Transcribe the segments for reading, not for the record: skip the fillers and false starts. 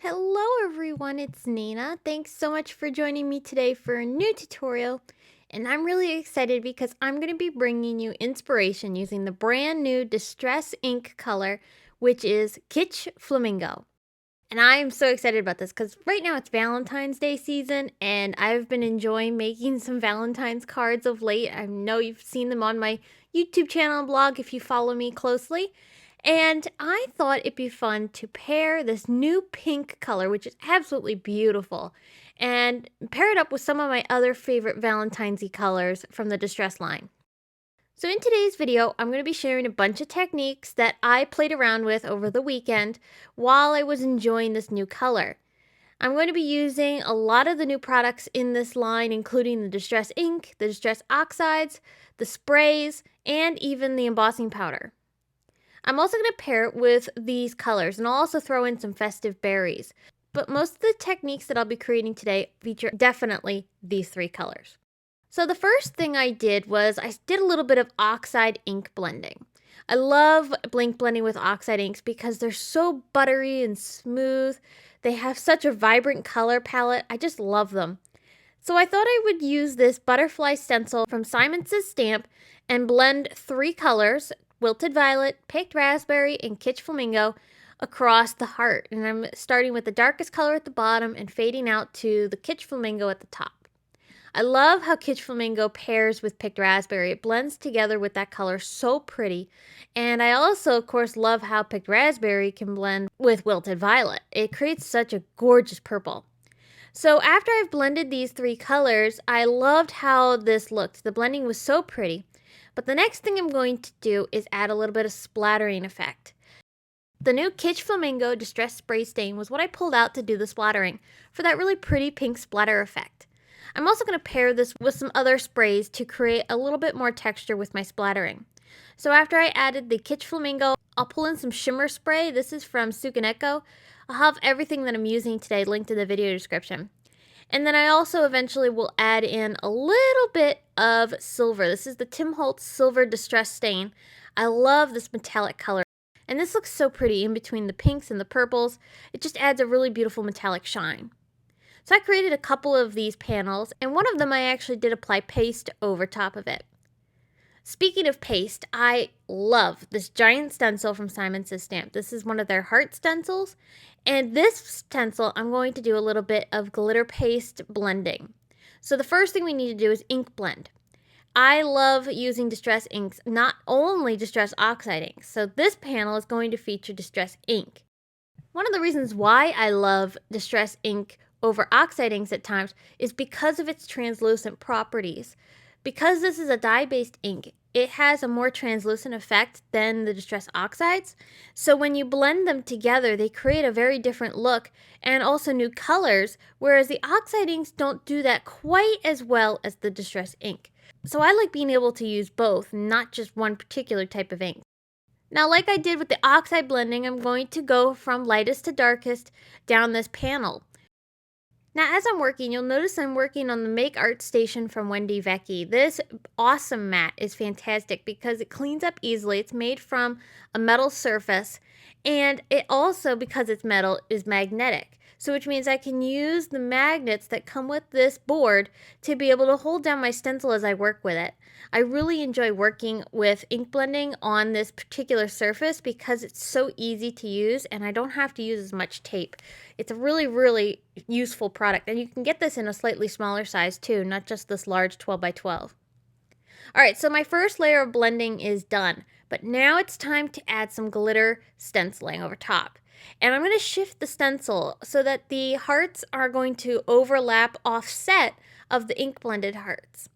Hello everyone, it's Nina. Thanks so much for joining me today for a new tutorial. And I'm really excited because I'm going to be bringing you inspiration using the brand new Distress ink color, which is Kitsch Flamingo. And I am so excited about this because right now it's Valentine's Day season and I've been enjoying making some Valentine's cards of late. I know you've seen them on my YouTube channel and blog if you follow me closely. And I thought it'd be fun to pair this new pink color, which is absolutely beautiful, and pair it up with some of my other favorite Valentine's-y colors from the Distress line. So in today's video, I'm going to be sharing a bunch of techniques that I played around with over the weekend while I was enjoying this new color. I'm going to be using a lot of the new products in this line, including the Distress ink, the Distress oxides, the sprays, and even the embossing powder. I'm also going to pair it with these colors, and I'll also throw in some festive berries. But most of the techniques that I'll be creating today feature definitely these three colors. So the first thing I did was I did a little bit of oxide ink blending. I love ink blending with oxide inks because they're so buttery and smooth. They have such a vibrant color palette. I just love them. So I thought I would use this butterfly stencil from Simon Says Stamp and blend three colors, Wilted Violet, Picked Raspberry, and Kitsch Flamingo, across the heart. And I'm starting with the darkest color at the bottom and fading out to the Kitsch Flamingo at the top. I love how Kitsch Flamingo pairs with Picked Raspberry. It blends together with that color so pretty. And I also, of course, love how Picked Raspberry can blend with Wilted Violet. It creates such a gorgeous purple. So after I've blended these three colors, I loved how this looked. The blending was so pretty. But the next thing I'm going to do is add a little bit of splattering effect. The new Kitsch Flamingo Distress Spray Stain was what I pulled out to do the splattering for that really pretty pink splatter effect. I'm also going to pair this with some other sprays to create a little bit more texture with my splattering. So after I added the Kitsch Flamingo, I'll pull in some shimmer spray. This is from Sukaneko. I'll have everything that I'm using today linked in the video description. And then I also eventually will add in a little bit of silver. This is the Tim Holtz Silver Distress Stain. I love this metallic color. And this looks so pretty in between the pinks and the purples. It just adds a really beautiful metallic shine. So I created a couple of these panels, and one of them I actually did apply paste over top of it. Speaking of paste, I love this giant stencil from Simon Says Stamp. This is one of their heart stencils. And this stencil, I'm going to do a little bit of glitter paste blending. So the first thing we need to do is ink blend. I love using Distress inks, not only Distress oxide inks. So this panel is going to feature Distress ink. One of the reasons why I love Distress ink over oxide inks at times is because of its translucent properties. Because this is a dye-based ink, it has a more translucent effect than the Distress oxides. So when you blend them together, they create a very different look and also new colors, whereas the oxide inks don't do that quite as well as the Distress ink. So I like being able to use both, not just one particular type of ink. Now, like I did with the oxide blending, I'm going to go from lightest to darkest down this panel. Now, as I'm working, you'll notice I'm working on the Make Art Station from Wendy Vecchi. This awesome mat is fantastic because it cleans up easily. It's made from a metal surface, and it also, because it's metal, is magnetic. So which means I can use the magnets that come with this board to be able to hold down my stencil as I work with it. I really enjoy working with ink blending on this particular surface because it's so easy to use and I don't have to use as much tape. It's a really, really useful product, and you can get this in a slightly smaller size too, not just this large 12 by 12. Alright, so my first layer of blending is done, but now it's time to add some glitter stenciling over top. And I'm going to shift the stencil so that the hearts are going to overlap offset of the ink blended hearts.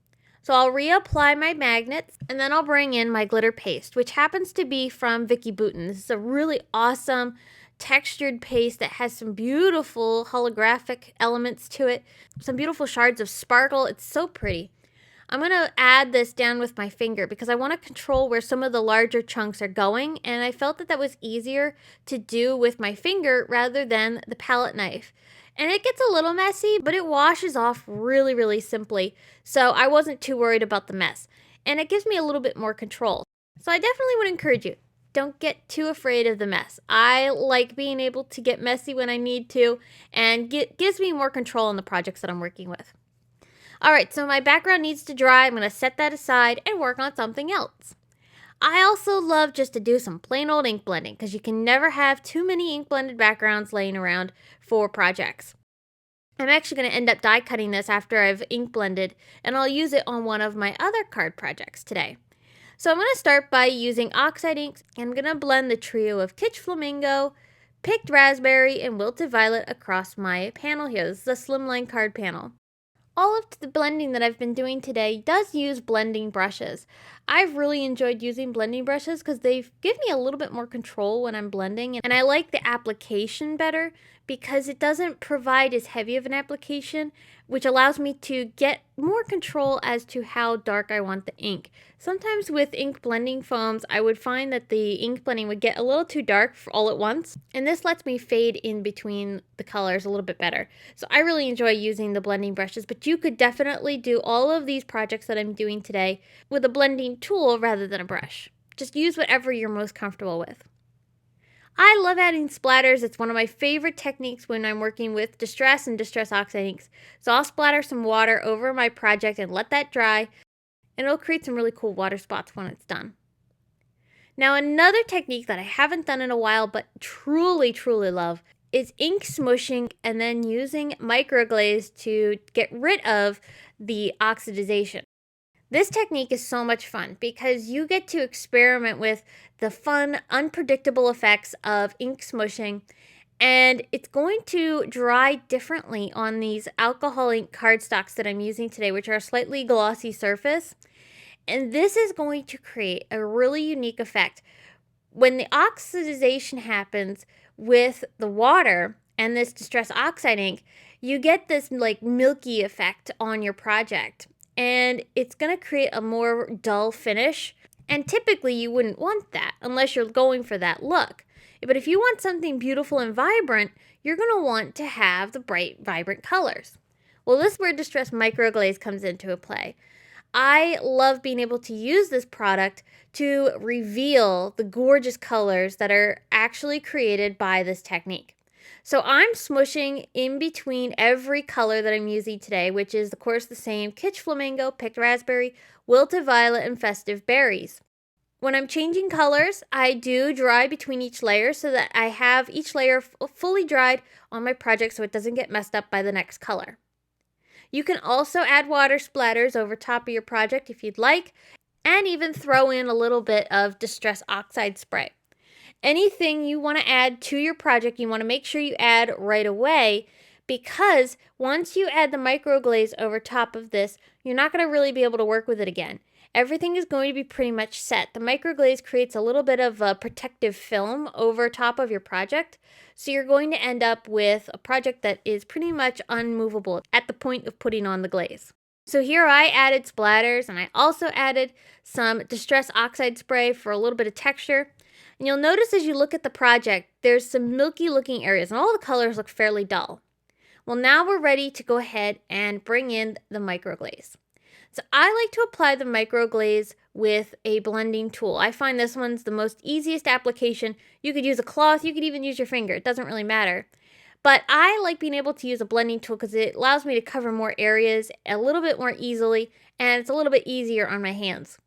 So I'll reapply my magnets, and then I'll bring in my glitter paste, which happens to be from Vicki Boutin. This is a really awesome textured paste that has some beautiful holographic elements to it, some beautiful shards of sparkle. It's so pretty. I'm going to add this down with my finger because I want to control where some of the larger chunks are going, and I felt that that was easier to do with my finger rather than the palette knife. And it gets a little messy, but it washes off really, really simply, so I wasn't too worried about the mess. And it gives me a little bit more control. So I definitely would encourage you. don't get too afraid of the mess. I like being able to get messy when I need to, and gives me more control on the projects that I'm working with. Alright, so my background needs to dry. I'm going to set that aside and work on something else. I also love just to do some plain old ink blending because you can never have too many ink blended backgrounds laying around for projects. I'm actually going to end up die cutting this after I've ink blended, and I'll use it on one of my other card projects today. So I'm going to start by using oxide inks. I'm going to blend the trio of Kitsch Flamingo, Picked Raspberry, and Wilted Violet across my panel here. This is a slimline card panel. All of the blending that I've been doing today does use blending brushes. I've really enjoyed using blending brushes because they give me a little bit more control when I'm blending, and I like the application better because it doesn't provide as heavy of an application, which allows me to get more control as to how dark I want the ink. Sometimes with ink blending foams, I would find that the ink blending would get a little too dark all at once, and this lets me fade in between the colors a little bit better. So I really enjoy using the blending brushes, but you could definitely do all of these projects that I'm doing today with a blending tool rather than a brush. Just use whatever you're most comfortable with. I love adding splatters. It's one of my favorite techniques when I'm working with Distress and Distress Oxide inks. So I'll splatter some water over my project and let that dry, and it'll create some really cool water spots when it's done. Now, another technique that I haven't done in a while but truly love is ink smushing and then using microglaze to get rid of the oxidization. This technique is so much fun because you get to experiment with the fun, unpredictable effects of ink smushing, and it's going to dry differently on these alcohol ink cardstocks that I'm using today, which are a slightly glossy surface. And this is going to create a really unique effect. When the oxidization happens with the water and this Distress Oxide ink, you get this like milky effect on your project, and it's going to create a more dull finish. And typically you wouldn't want that unless you're going for that look. But if you want something beautiful and vibrant, you're going to want to have the bright, vibrant colors. Well, this is where Distress Microglaze comes into play. I love being able to use this product to reveal the gorgeous colors that are actually created by this technique. So I'm smushing in between every color that I'm using today, which is of course the same Kitsch Flamingo, Picked Raspberry, Wilted Violet, and Festive Berries. When I'm changing colors, I do dry between each layer so that I have each layer fully dried on my project so it doesn't get messed up by the next color. You can also add water splatters over top of your project if you'd like, and even throw in a little bit of Distress Oxide spray. Anything you want to add to your project, you want to make sure you add right away, because once you add the microglaze over top of this, you're not going to really be able to work with it again. Everything is going to be pretty much set. The microglaze creates a little bit of a protective film over top of your project, so you're going to end up with a project that is pretty much unmovable at the point of putting on the glaze. So here I added splatters, and I also added some Distress Oxide spray for a little bit of texture. And you'll notice as you look at the project, there's some milky looking areas, and all the colors look fairly dull. Well, now we're ready to go ahead and bring in the microglaze. So I like to apply the microglaze with a blending tool. I find this one's the most easiest application. You could use a cloth, you could even use your finger, it doesn't really matter. But I like being able to use a blending tool because it allows me to cover more areas a little bit more easily, and it's a little bit easier on my hands.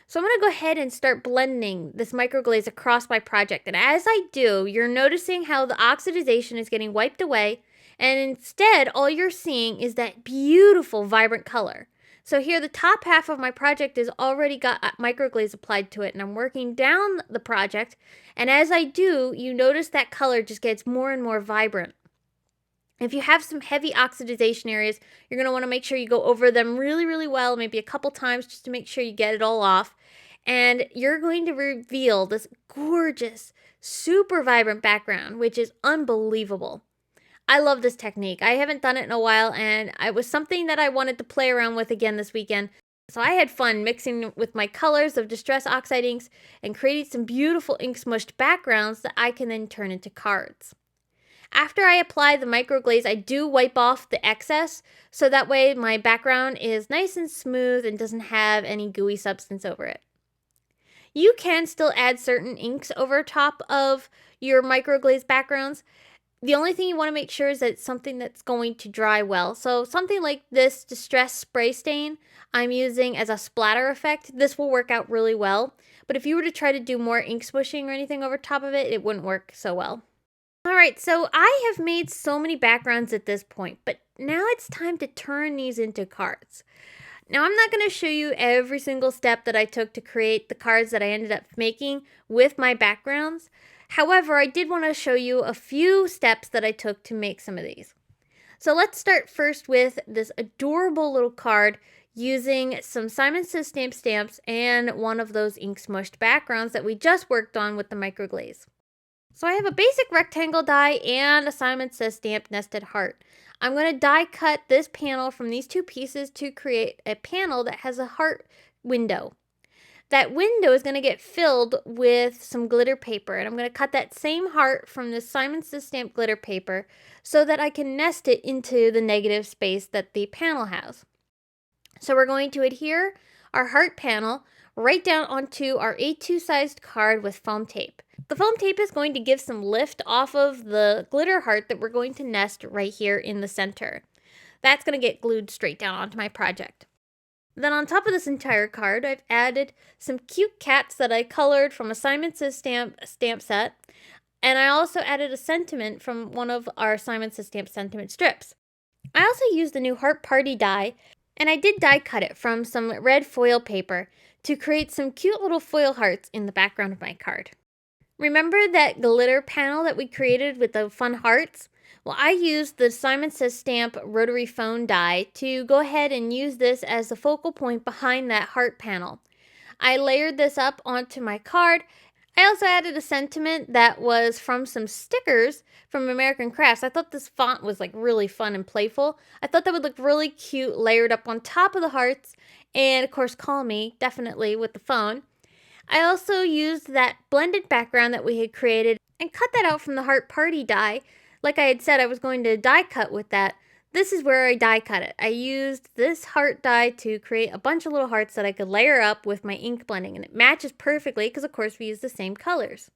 So I'm going to go ahead and start blending this microglaze across my project. And as I do, you're noticing how the oxidization is getting wiped away, and instead all you're seeing is that beautiful vibrant color. So here the top half of my project has already got microglaze applied to it, and I'm working down the project, and as I do, you notice that color just gets more and more vibrant. If you have some heavy oxidization areas, you're going to want to make sure you go over them really well, maybe a couple times just to make sure you get it all off. And you're going to reveal this gorgeous, super vibrant background, which is unbelievable. I love this technique. I haven't done it in a while, and it was something that I wanted to play around with again this weekend. So I had fun mixing with my colors of Distress Oxide inks and creating some beautiful ink smushed backgrounds that I can then turn into cards. After I apply the microglaze, I do wipe off the excess, so that way my background is nice and smooth and doesn't have any gooey substance over it. You can still add certain inks over top of your microglaze backgrounds. The only thing you want to make sure is that it's something that's going to dry well. So something like this Distress Spray Stain I'm using as a splatter effect, this will work out really well. But if you were to try to do more ink smooshing or anything over top of it, it wouldn't work so well. Alright, so I have made so many backgrounds at this point, but now it's time to turn these into cards. Now I'm not going to show you every single step that I took to create the cards that I ended up making with my backgrounds. However, I did want to show you a few steps that I took to make some of these. So let's start first with this adorable little card using some Simon Says stamps and one of those ink smushed backgrounds that we just worked on with the microglaze. So I have a basic rectangle die and a Simon Says stamp nested heart. I'm going to die cut this panel from these two pieces to create a panel that has a heart window. That window is going to get filled with some glitter paper, and I'm going to cut that same heart from the Simon Says stamp glitter paper so that I can nest it into the negative space that the panel has. So we're going to adhere our heart panel right down onto our A2 sized card with foam tape. The foam tape is going to give some lift off of the glitter heart that we're going to nest right here in the center. That's going to get glued straight down onto my project. Then on top of this entire card, I've added some cute cats that I colored from a Simon Says stamp set, and I also added a sentiment from one of our Simon Says stamp sentiment strips. I also used the new Heart Party die, and I did die cut it from some red foil paper to create some cute little foil hearts in the background of my card. Remember that glitter panel that we created with the fun hearts? Well, I used the Simon Says stamp rotary phone die to go ahead and use this as the focal point behind that heart panel. I layered this up onto my card. I also added a sentiment that was from some stickers from American Crafts. I thought this font was like really fun and playful. I thought that would look really cute layered up on top of the hearts, and of course call me definitely with the phone. I also used that blended background that we had created and cut that out from the Heart Party die. Like I had said, I was going to die cut with that. This is where I die cut it. I used this heart die to create a bunch of little hearts that I could layer up with my ink blending, and it matches perfectly because of course we use the same colors.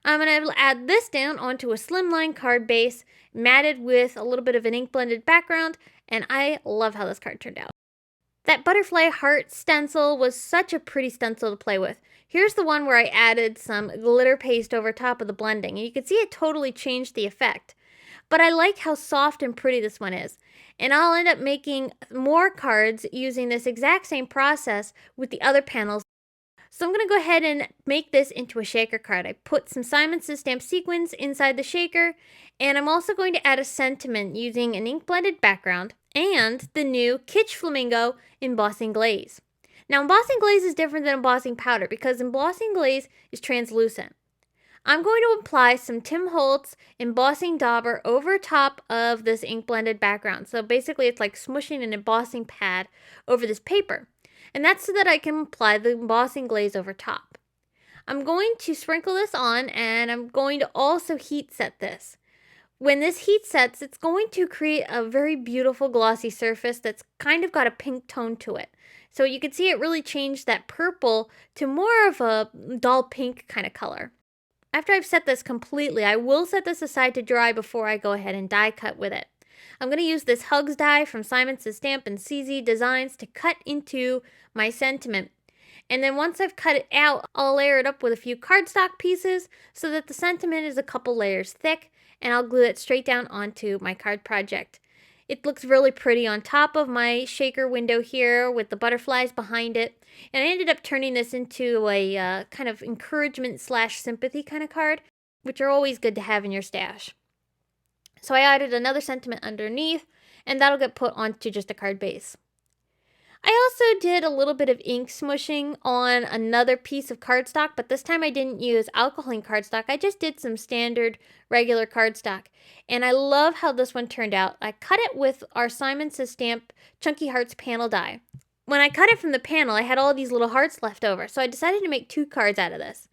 I'm going to add this down onto a slimline card base, matted with a little bit of an ink blended background, and I love how this card turned out. That butterfly heart stencil was such a pretty stencil to play with. Here's the one where I added some glitter paste over top of the blending, and you can see it totally changed the effect. But I like how soft and pretty this one is. And I'll end up making more cards using this exact same process with the other panels. So I'm going to go ahead and make this into a shaker card. I put some Simon Says stamp sequins inside the shaker, and I'm also going to add a sentiment using an ink blended background and the new Kitsch Flamingo embossing glaze. Now embossing glaze is different than embossing powder because embossing glaze is translucent. I'm going to apply some Tim Holtz embossing dauber over top of this ink blended background. So basically it's like smushing an embossing pad over this paper. And that's so that I can apply the embossing glaze over top. I'm going to sprinkle this on, and I'm going to also heat set this. When this heat sets, it's going to create a very beautiful glossy surface that's kind of got a pink tone to it. So you can see it really changed that purple to more of a dull pink kind of color. After I've set this completely, I will set this aside to dry before I go ahead and die cut with it. I'm going to use this Hugs die from Simon Says Stamp and CZ Designs to cut into my sentiment. And then once I've cut it out, I'll layer it up with a few cardstock pieces so that the sentiment is a couple layers thick, and I'll glue it straight down onto my card project. It looks really pretty on top of my shaker window here with the butterflies behind it. And I ended up turning this into a kind of encouragement / sympathy kind of card, which are always good to have in your stash. So I added another sentiment underneath, and that'll get put onto just a card base. I also did a little bit of ink smushing on another piece of cardstock, but this time I didn't use alcohol ink cardstock. I just did some standard regular cardstock, and I love how this one turned out. I cut it with our Simon Says Stamp Chunky Hearts panel die. When I cut it from the panel, I had all these little hearts left over, so I decided to make 2 cards out of this.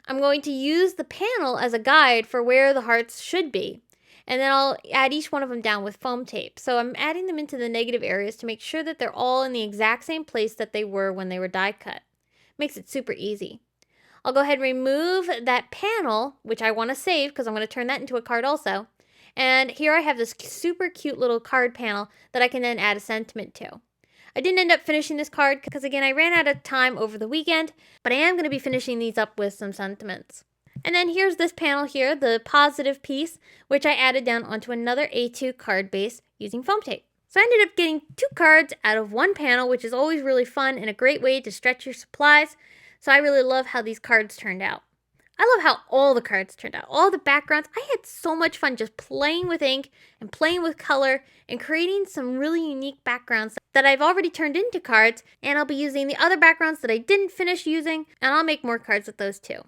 I'm going to use the panel as a guide for where the hearts should be. And then I'll add each one of them down with foam tape. So I'm adding them into the negative areas to make sure that they're all in the exact same place that they were when they were die cut. Makes it super easy. I'll go ahead and remove that panel, which I want to save because I'm going to turn that into a card also. And here I have this super cute little card panel that I can then add a sentiment to. I didn't end up finishing this card because, again, I ran out of time over the weekend, but I am going to be finishing these up with some sentiments. And then here's this panel here, the positive piece, which I added down onto another A2 card base using foam tape. So I ended up getting 2 cards out of one panel, which is always really fun and a great way to stretch your supplies. So I really love how these cards turned out. I love how all the cards turned out, all the backgrounds. I had so much fun just playing with ink and playing with color and creating some really unique backgrounds that I've already turned into cards, and I'll be using the other backgrounds that I didn't finish using, and I'll make more cards with those too.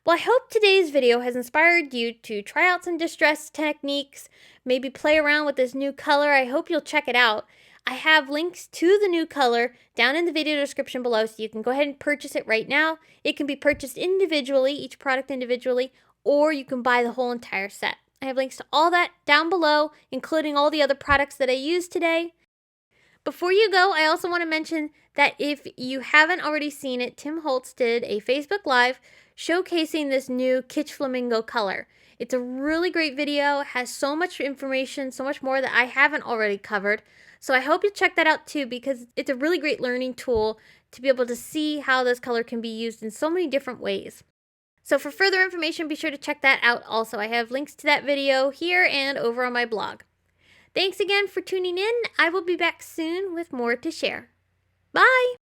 Well, I hope today's video has inspired you to try out some distress techniques, maybe play around with this new color. I hope you'll check it out. I have links to the new color down in the video description below, so you can go ahead and purchase it right now. It can be purchased individually, each product individually, or you can buy the whole entire set. I have links to all that down below, including all the other products that I used today. Before you go, I also want to mention that if you haven't already seen it, Tim Holtz did a Facebook Live showcasing this new Kitsch Flamingo color. It's a really great video, has so much information, so much more that I haven't already covered. So I hope you check that out too, because it's a really great learning tool to be able to see how this color can be used in so many different ways. So for further information, be sure to check that out also. I have links to that video here and over on my blog. Thanks again for tuning in. I will be back soon with more to share. Bye!